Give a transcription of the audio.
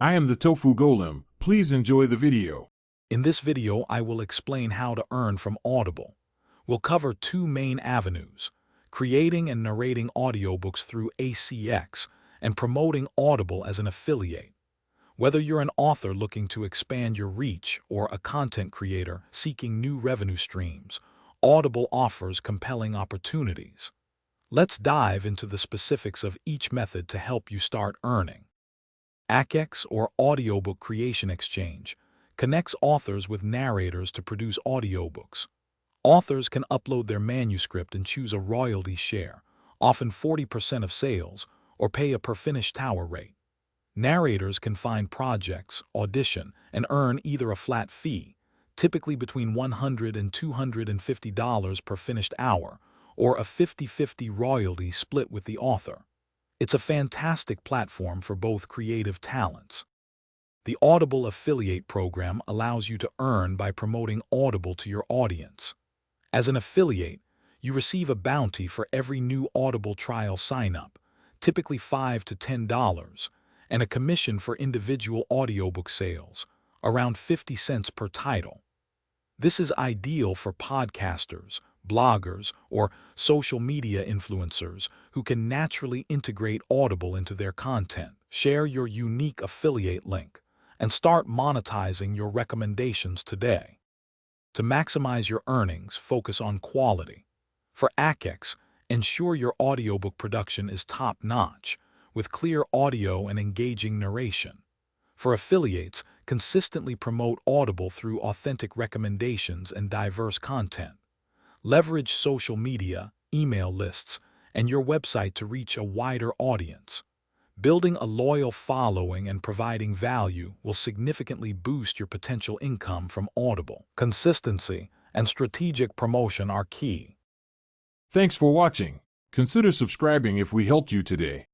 I am the Tofu Golem. Please enjoy the video. In this video, I will explain how to earn from Audible. We'll cover two main avenues: creating and narrating audiobooks through ACX and promoting Audible as an affiliate. Whether you're an author looking to expand your reach or a content creator seeking new revenue streams, Audible offers compelling opportunities. Let's dive into the specifics of each method to help you start earning. ACX, or Audiobook Creation Exchange, connects authors with narrators to produce audiobooks. Authors can upload their manuscript and choose a royalty share, often 40% of sales, or pay a per-finished hour rate. Narrators can find projects, audition, and earn either a flat fee, typically between $100 and $250 per finished hour, or a 50-50 royalty split with the author. It's a fantastic platform for both creative talents. The Audible Affiliate Program allows you to earn by promoting Audible to your audience. As an affiliate, you receive a bounty for every new Audible trial sign-up, typically $5 to $10, and a commission for individual audiobook sales, around 50 cents per title. This is ideal for podcasters, bloggers, or social media influencers who can naturally integrate Audible into their content. Share your unique affiliate link and start monetizing your recommendations today. To maximize your earnings, focus on quality. For ACX, ensure your audiobook production is top-notch, with clear audio and engaging narration. For affiliates, consistently promote Audible through authentic recommendations and diverse content. Leverage social media, email lists, and your website to reach a wider audience. Building a loyal following and providing value will significantly boost your potential income from Audible. Consistency and strategic promotion are key. Thanks for watching. Consider subscribing if we helped you today.